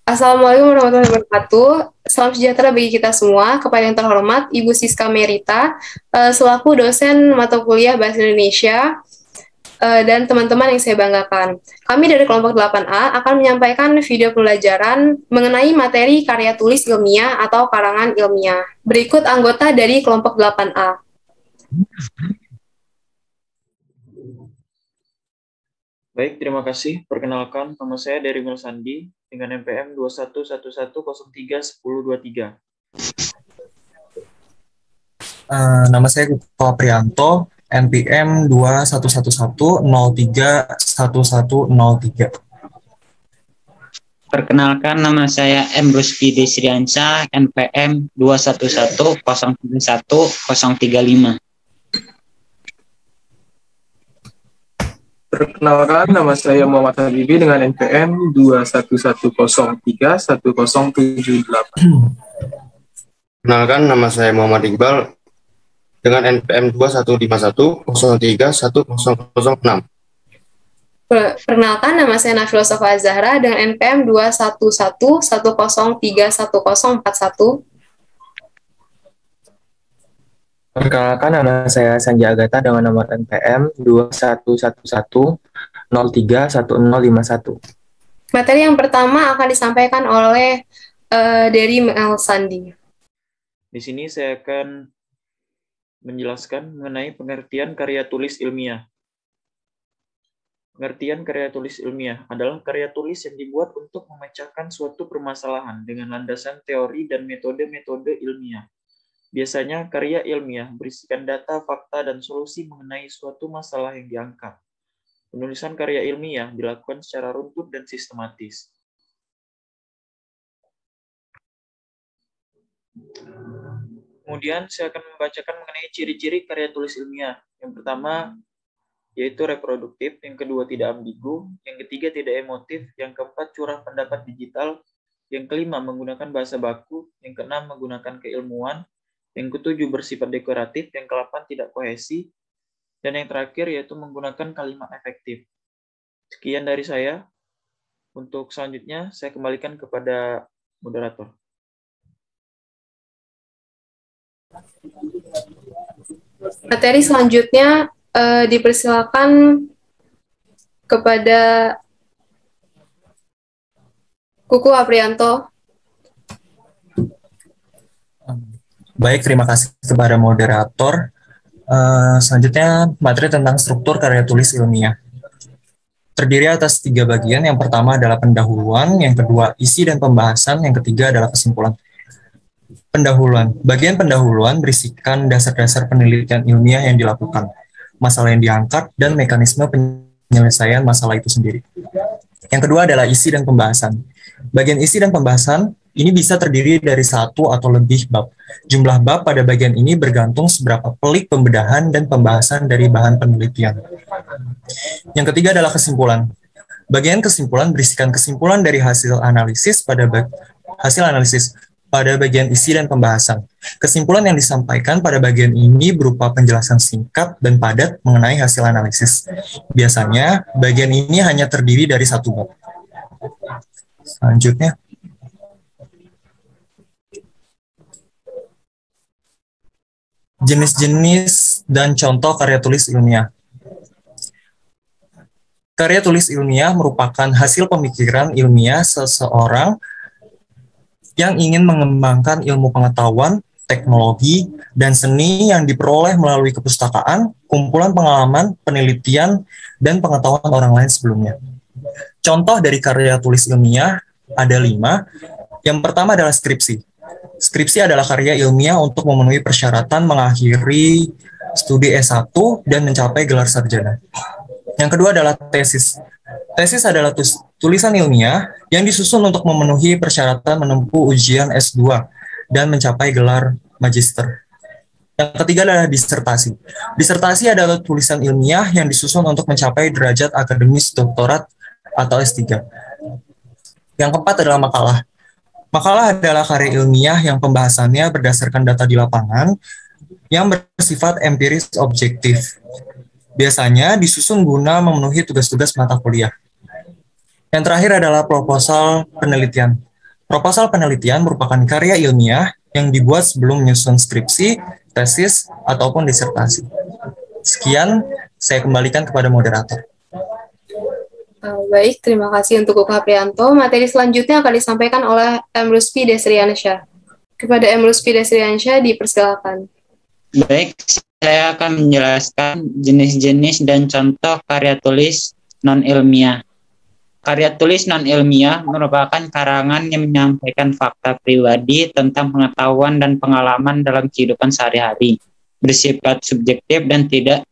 Assalamualaikum warahmatullahi wabarakatuh. Salam sejahtera bagi kita semua. Kepada yang terhormat, Ibu Siska Merita, selaku dosen mata kuliah Bahasa Indonesia, dan teman-teman yang saya banggakan. Kami dari kelompok 8A akan menyampaikan video pembelajaran mengenai materi karya tulis ilmiah atau karangan ilmiah. Berikut anggota dari kelompok 8A. Baik, terima kasih. Perkenalkan, nama saya Dery Sandi dengan NPM 2111031023. Nama saya Kuko Aprianto, NPM 2111031103. Perkenalkan, nama saya M. Rusdi Desriansyah, NPM 2110311035. Perkenalkan, nama saya Muhammad Habibi dengan NPM 2110311078. Perkenalkan, nama saya Muhammad Iqbal dengan NPM 2151031006. Perkenalkan, nama saya Nafila Sofa Zahra dengan NPM 211110311041. Perkenalkan, nama saya Sanji Agatha dengan nomor NPM 2111031051. Materi yang pertama akan disampaikan oleh Dery Sandi. Di sini saya akan menjelaskan mengenai pengertian karya tulis ilmiah. Pengertian karya tulis ilmiah adalah karya tulis yang dibuat untuk memecahkan suatu permasalahan dengan landasan teori dan metode-metode ilmiah. Biasanya, karya ilmiah berisikan data, fakta, dan solusi mengenai suatu masalah yang diangkat. Penulisan karya ilmiah dilakukan secara runtut dan sistematis. Kemudian, saya akan membacakan mengenai ciri-ciri karya tulis ilmiah. Yang pertama, yaitu reproduktif. Yang kedua, tidak ambigu. Yang ketiga, tidak emotif. Yang keempat, curah pendapat digital. Yang kelima, menggunakan bahasa baku. Yang keenam, menggunakan keilmuan. Yang ketujuh, bersifat dekoratif. Yang ke-8, tidak kohesi. Dan yang terakhir, yaitu menggunakan kalimat efektif. Sekian dari saya. Untuk selanjutnya, saya kembalikan kepada moderator. Materi selanjutnya dipersilakan kepada Kuku Aprianto. Baik, terima kasih kepada moderator. Selanjutnya, materi tentang struktur karya tulis ilmiah. Terdiri atas 3 bagian. Yang pertama adalah pendahuluan, yang kedua isi dan pembahasan, yang ketiga adalah kesimpulan. Pendahuluan. Bagian pendahuluan berisikan dasar-dasar penelitian ilmiah yang dilakukan, masalah yang diangkat, dan mekanisme penyelesaian masalah itu sendiri. Yang kedua adalah isi dan pembahasan. Bagian isi dan pembahasan ini bisa terdiri dari 1 atau lebih bab. Jumlah bab pada bagian ini bergantung seberapa pelik pembedahan dan pembahasan dari bahan penelitian. Yang ketiga adalah kesimpulan. Bagian kesimpulan berisikan kesimpulan dari hasil analisis pada bagian isi dan pembahasan. Kesimpulan yang disampaikan pada bagian ini berupa penjelasan singkat dan padat mengenai hasil analisis. Biasanya, bagian ini hanya terdiri dari 1 bab. Selanjutnya, jenis-jenis dan contoh karya tulis ilmiah. Karya tulis ilmiah merupakan hasil pemikiran ilmiah seseorang yang ingin mengembangkan ilmu pengetahuan, teknologi, dan seni yang diperoleh melalui kepustakaan, kumpulan pengalaman, penelitian, dan pengetahuan orang lain sebelumnya. Contoh dari karya tulis ilmiah ada 5. Yang pertama adalah skripsi. Skripsi adalah karya ilmiah untuk memenuhi persyaratan mengakhiri studi S1 dan mencapai gelar sarjana. Yang kedua adalah tesis. Tesis adalah tulisan ilmiah yang disusun untuk memenuhi persyaratan menempuh ujian S2 dan mencapai gelar magister. Yang ketiga adalah disertasi. Disertasi adalah tulisan ilmiah yang disusun untuk mencapai derajat akademis doktorat atau S3. Yang keempat adalah makalah. Makalah adalah karya ilmiah yang pembahasannya berdasarkan data di lapangan yang bersifat empiris objektif. Biasanya disusun guna memenuhi tugas-tugas mata kuliah. Yang terakhir adalah proposal penelitian. Proposal penelitian merupakan karya ilmiah yang dibuat sebelum menyusun skripsi, tesis, ataupun disertasi. Sekian, saya kembalikan kepada moderator. Baik, terima kasih untuk Kak Prianto. Materi selanjutnya akan disampaikan oleh M. Ruspi Desriansyah. Kepada M. Ruspi Desriansyah, dipersilakan. Baik, saya akan menjelaskan jenis-jenis dan contoh karya tulis non-ilmiah. Karya tulis non-ilmiah merupakan karangan yang menyampaikan fakta pribadi tentang pengetahuan dan pengalaman dalam kehidupan sehari-hari, bersifat subjektif dan tidak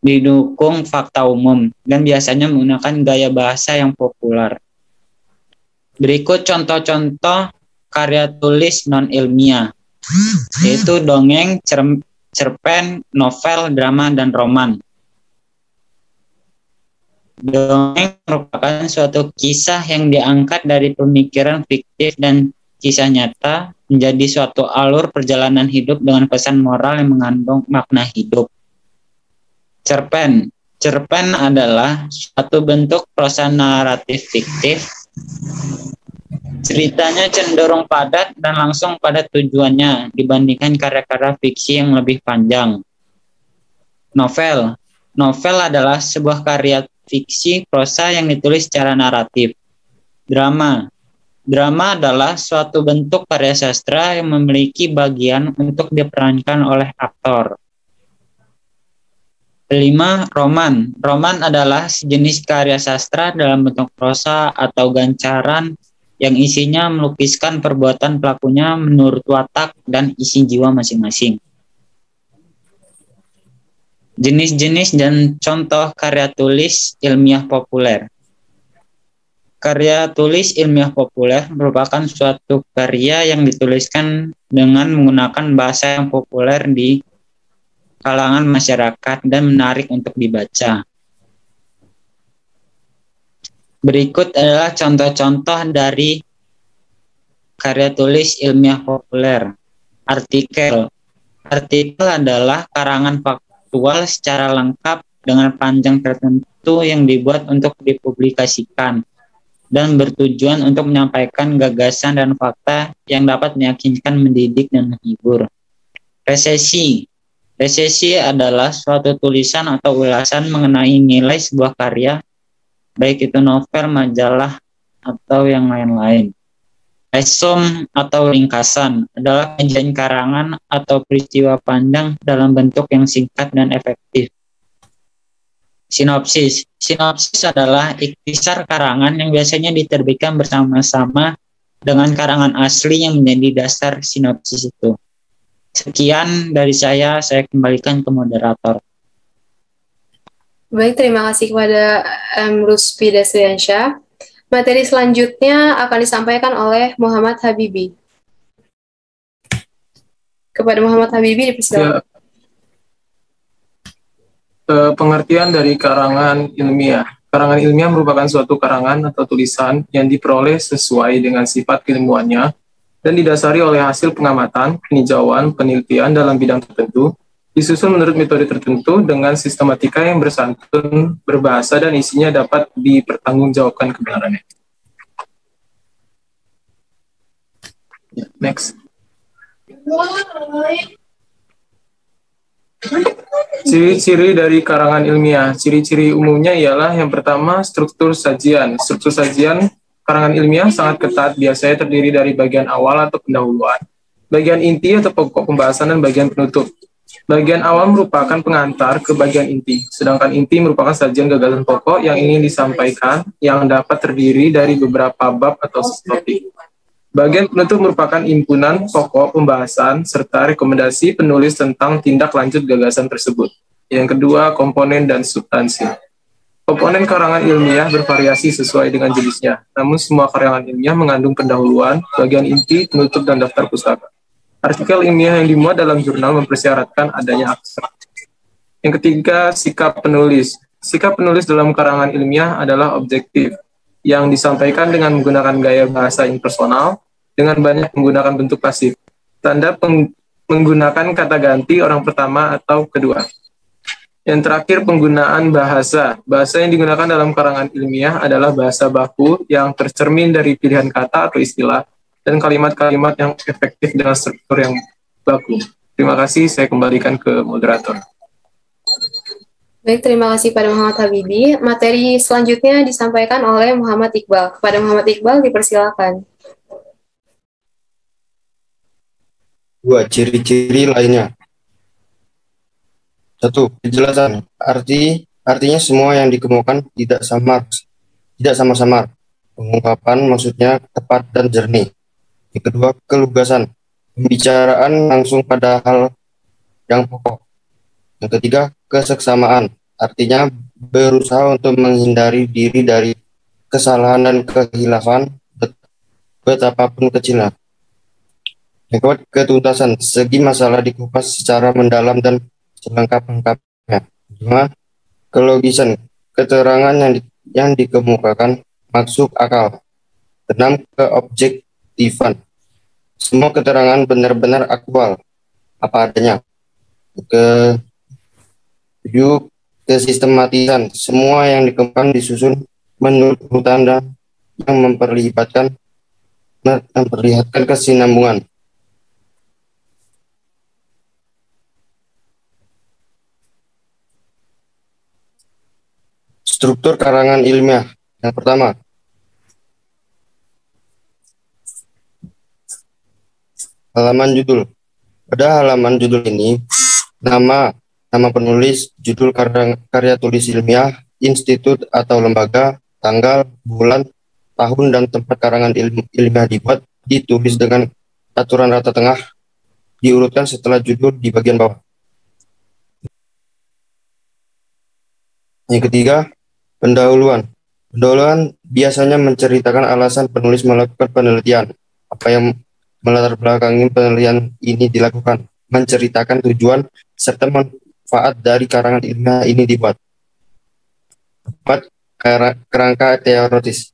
didukung fakta umum, dan biasanya menggunakan gaya bahasa yang populer. Berikut contoh-contoh karya tulis non-ilmiah, yaitu dongeng, cerpen, novel, drama, dan roman. Dongeng merupakan suatu kisah yang diangkat dari pemikiran fiktif dan kisah nyata menjadi suatu alur perjalanan hidup dengan pesan moral yang mengandung makna hidup. Cerpen adalah suatu bentuk prosa naratif fiktif. Ceritanya cenderung padat dan langsung pada tujuannya dibandingkan karya-karya fiksi yang lebih panjang. Novel adalah sebuah karya fiksi prosa yang ditulis secara naratif. Drama adalah suatu bentuk karya sastra yang memiliki bagian untuk diperankan oleh aktor. Kelima, roman adalah sejenis karya sastra dalam bentuk prosa atau gancaran yang isinya melukiskan perbuatan pelakunya menurut watak dan isi jiwa masing-masing. Jenis-jenis dan contoh karya tulis ilmiah populer. Karya tulis ilmiah populer merupakan suatu karya yang dituliskan dengan menggunakan bahasa yang populer di kalangan masyarakat dan menarik untuk dibaca. Berikut adalah contoh-contoh dari karya tulis ilmiah populer. Artikel adalah karangan faktual secara lengkap dengan panjang tertentu yang dibuat untuk dipublikasikan dan bertujuan untuk menyampaikan gagasan dan fakta yang dapat meyakinkan, mendidik, dan menghibur. Resesi adalah suatu tulisan atau ulasan mengenai nilai sebuah karya, baik itu novel, majalah, atau yang lain-lain. Resum atau ringkasan adalah kajian karangan atau peristiwa panjang dalam bentuk yang singkat dan efektif. Sinopsis adalah ikhtisar karangan yang biasanya diterbitkan bersama-sama dengan karangan asli yang menjadi dasar sinopsis itu. Sekian dari saya kembalikan ke moderator. Baik, terima kasih kepada M. Ruspi Desriansyah. Materi selanjutnya akan disampaikan oleh Muhammad Habibi. Kepada Muhammad Habibi, dipersilakan. Pengertian dari karangan ilmiah. Karangan ilmiah merupakan suatu karangan atau tulisan yang diperoleh sesuai dengan sifat keilmuannya dan didasari oleh hasil pengamatan, peninjauan, penelitian dalam bidang tertentu, disusun menurut metode tertentu dengan sistematika yang bersantun, berbahasa, dan isinya dapat dipertanggungjawabkan kebenarannya. Next. Ciri-ciri dari karangan ilmiah. Ciri-ciri umumnya ialah yang pertama, struktur sajian. Struktur sajian karangan ilmiah sangat ketat, biasanya terdiri dari bagian awal atau pendahuluan, bagian inti atau pokok pembahasan, dan bagian penutup. Bagian awal merupakan pengantar ke bagian inti, sedangkan inti merupakan sajian gagasan pokok yang ingin disampaikan yang dapat terdiri dari beberapa bab atau subtopik. Bagian penutup merupakan impunan pokok pembahasan serta rekomendasi penulis tentang tindak lanjut gagasan tersebut. Yang kedua, komponen dan substansi. Komponen karangan ilmiah bervariasi sesuai dengan jenisnya, namun semua karangan ilmiah mengandung pendahuluan, bagian inti, penutup, dan daftar pustaka. Artikel ilmiah yang dimuat dalam jurnal mempersyaratkan adanya abstrak. Yang ketiga, sikap penulis. Sikap penulis dalam karangan ilmiah adalah objektif, yang disampaikan dengan menggunakan gaya bahasa impersonal, dengan banyak menggunakan bentuk pasif. Tanda menggunakan kata ganti orang pertama atau kedua. Yang terakhir, penggunaan bahasa. Bahasa yang digunakan dalam karangan ilmiah adalah bahasa baku yang tercermin dari pilihan kata atau istilah dan kalimat-kalimat yang efektif dengan struktur yang baku. Terima kasih, saya kembalikan ke moderator. Baik, terima kasih pada Muhammad Habibi. Materi selanjutnya disampaikan oleh Muhammad Iqbal. Kepada Muhammad Iqbal, dipersilakan. 2. Ciri-ciri lainnya. 1. Kejelasan. Artinya semua yang dikemukakan tidak samar-samar. Pengungkapan maksudnya tepat dan jernih. Yang kedua, kelugasan. Pembicaraan langsung pada hal yang pokok. Yang ketiga, keseksamaan. Artinya berusaha untuk menghindari diri dari kesalahan dan kehilafan betapapun kecilnya. Yang keempat, ketuntasan. Segi masalah dikupas secara mendalam dan selengkap-lengkapnya. 5. Kelogisan. Keterangan yang dikemukakan masuk akal. 6. Keobjektifan. Semua keterangan benar-benar aktual, apa adanya. 7. Kesistematisan. Semua yang dikemukakan disusun menurut urutan dan yang memperlihatkan kesinambungan. Struktur karangan ilmiah. Yang pertama, halaman judul. Pada halaman judul ini, nama penulis, judul karya tulis ilmiah, institut atau lembaga, tanggal, bulan, tahun, dan tempat karangan ilmiah dibuat, ditulis dengan aturan rata tengah, diurutkan setelah judul di bagian bawah. Yang ketiga, pendahuluan. Pendahuluan biasanya menceritakan alasan penulis melakukan penelitian, apa yang melatar belakangi penelitian ini dilakukan, menceritakan tujuan serta manfaat dari karangan ilmiah ini dibuat. 4. Kerangka teoritis.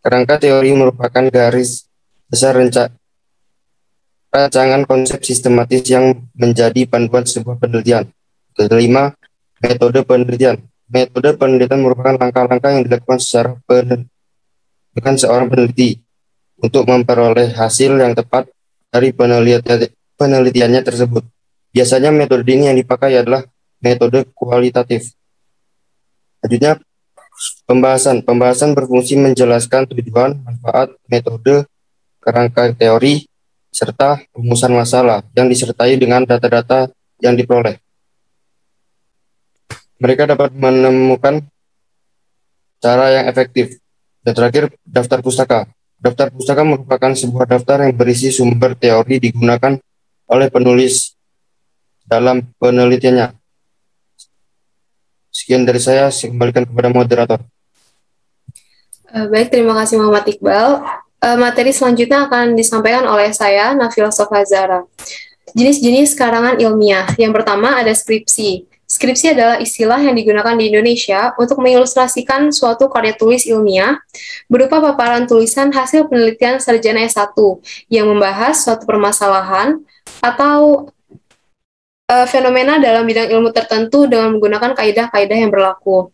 Kerangka teori merupakan garis besar rancangan konsep sistematis yang menjadi panduan sebuah penelitian. Kelima, metode penelitian. Metode penelitian merupakan langkah-langkah yang dilakukan dengan seorang peneliti untuk memperoleh hasil yang tepat dari penelitiannya tersebut. Biasanya metode ini yang dipakai adalah metode kualitatif. Selanjutnya, pembahasan berfungsi menjelaskan tujuan, manfaat, metode, kerangka teori, serta rumusan masalah yang disertai dengan data-data yang diperoleh. Mereka dapat menemukan cara yang efektif. Dan terakhir, daftar pustaka. Daftar pustaka merupakan sebuah daftar yang berisi sumber teori digunakan oleh penulis dalam penelitiannya. Sekian dari saya kembalikan kepada moderator. Baik, terima kasih Muhammad Iqbal. Materi selanjutnya akan disampaikan oleh saya, Nafila Sofazara. Jenis-jenis karangan ilmiah. Yang pertama ada skripsi. Skripsi adalah istilah yang digunakan di Indonesia untuk mengilustrasikan suatu karya tulis ilmiah berupa paparan tulisan hasil penelitian sarjana S1 yang membahas suatu permasalahan atau fenomena dalam bidang ilmu tertentu dengan menggunakan kaidah-kaidah yang berlaku.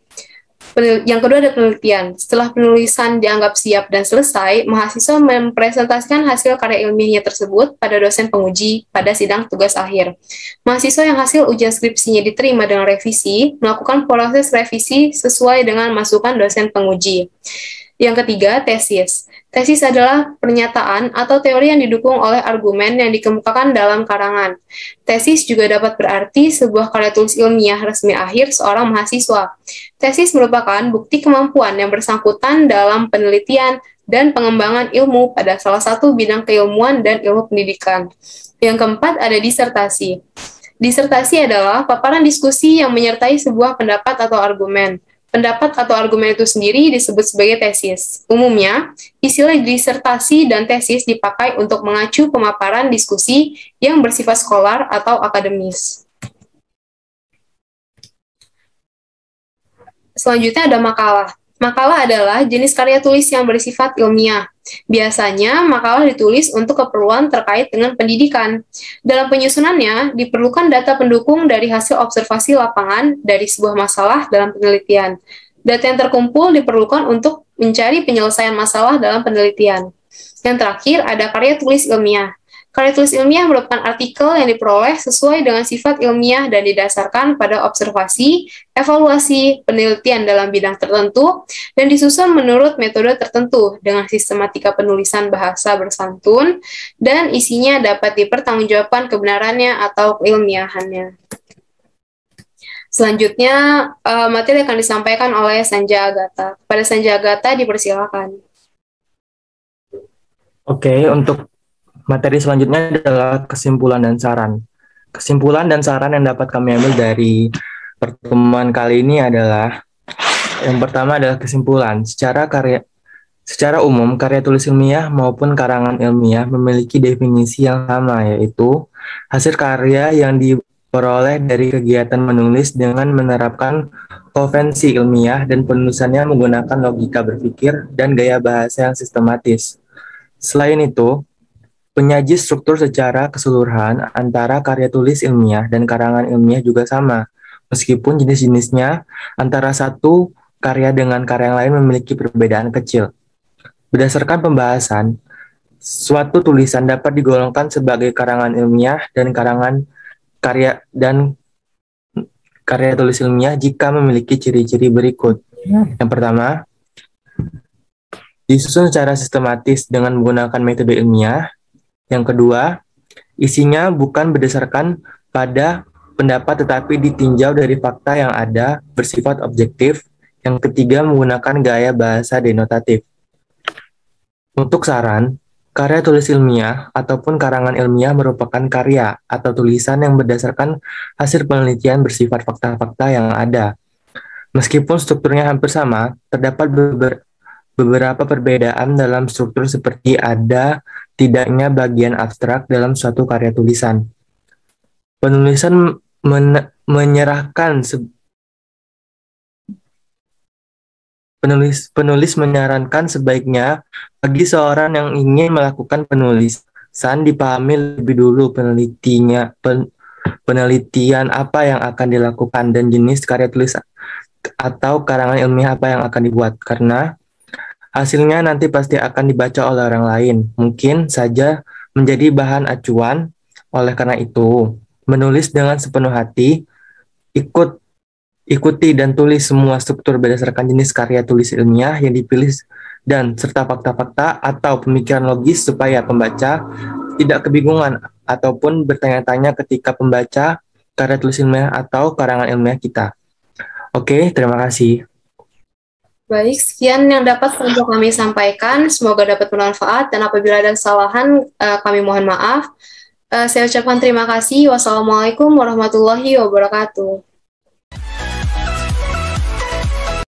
Yang kedua ada penelitian. Setelah penulisan dianggap siap dan selesai, mahasiswa mempresentasikan hasil karya ilmiahnya tersebut pada dosen penguji pada sidang tugas akhir. Mahasiswa yang hasil ujian skripsinya diterima dengan revisi, melakukan proses revisi sesuai dengan masukan dosen penguji. Yang ketiga, tesis. Tesis adalah pernyataan atau teori yang didukung oleh argumen yang dikemukakan dalam karangan. Tesis juga dapat berarti sebuah karya tulis ilmiah resmi akhir seorang mahasiswa. Tesis merupakan bukti kemampuan yang bersangkutan dalam penelitian dan pengembangan ilmu pada salah satu bidang keilmuan dan ilmu pendidikan. Yang keempat, ada disertasi. Disertasi adalah paparan diskusi yang menyertai sebuah pendapat atau argumen. Pendapat atau argumen itu sendiri disebut sebagai tesis. Umumnya, istilah disertasi dan tesis dipakai untuk mengacu pemaparan diskusi yang bersifat skolar atau akademis. Selanjutnya ada makalah. Makalah adalah jenis karya tulis yang bersifat ilmiah. Biasanya, makalah ditulis untuk keperluan terkait dengan pendidikan. Dalam penyusunannya, diperlukan data pendukung dari hasil observasi lapangan dari sebuah masalah dalam penelitian. Data yang terkumpul diperlukan untuk mencari penyelesaian masalah dalam penelitian. Yang terakhir, ada karya tulis ilmiah. Karya tulis ilmiah merupakan artikel yang diperoleh sesuai dengan sifat ilmiah dan didasarkan pada observasi, evaluasi, penelitian dalam bidang tertentu, dan disusun menurut metode tertentu dengan sistematika penulisan bahasa bersantun, dan isinya dapat dipertanggungjawabkan kebenarannya atau keilmiahannya. Selanjutnya, materi akan disampaikan oleh Sanja Agatha. Pada Sanja Agatha, dipersilakan. Oke, untuk materi selanjutnya adalah kesimpulan dan saran. Kesimpulan dan saran yang dapat kami ambil dari pertemuan kali ini adalah yang pertama adalah kesimpulan. Secara umum, karya tulis ilmiah maupun karangan ilmiah memiliki definisi yang sama, yaitu hasil karya yang diperoleh dari kegiatan menulis dengan menerapkan konvensi ilmiah dan penulisannya menggunakan logika berpikir dan gaya bahasa yang sistematis. Selain itu, penyaji struktur secara keseluruhan antara karya tulis ilmiah dan karangan ilmiah juga sama, meskipun jenis-jenisnya antara satu karya dengan karya yang lain memiliki perbedaan kecil. Berdasarkan pembahasan, suatu tulisan dapat digolongkan sebagai karangan ilmiah dan karya tulis ilmiah jika memiliki ciri-ciri berikut. Yang pertama, disusun secara sistematis dengan menggunakan metode ilmiah. Yang kedua, isinya bukan berdasarkan pada pendapat tetapi ditinjau dari fakta yang ada, bersifat objektif. Yang ketiga, menggunakan gaya bahasa denotatif. Untuk saran, karya tulis ilmiah ataupun karangan ilmiah merupakan karya atau tulisan yang berdasarkan hasil penelitian bersifat fakta-fakta yang ada. Meskipun strukturnya hampir sama, terdapat beberapa perbedaan dalam struktur seperti ada tidaknya bagian abstrak dalam suatu karya tulisan. Penulisan Penulis menyarankan sebaiknya bagi seorang yang ingin melakukan penulisan dipahami lebih dulu penelitian apa yang akan dilakukan dan jenis karya tulis atau karangan ilmiah apa yang akan dibuat, karena hasilnya nanti pasti akan dibaca oleh orang lain, mungkin saja menjadi bahan acuan. Oleh karena itu, menulis dengan sepenuh hati, ikuti dan tulis semua struktur berdasarkan jenis karya tulis ilmiah yang dipilih dan serta fakta-fakta atau pemikiran logis supaya pembaca tidak kebingungan ataupun bertanya-tanya ketika membaca karya tulis ilmiah atau karangan ilmiah kita. Oke, terima kasih. Baik, sekian yang dapat kami sampaikan. Semoga dapat bermanfaat, dan apabila ada kesalahan, kami mohon maaf. Saya ucapkan terima kasih. Wassalamualaikum warahmatullahi wabarakatuh.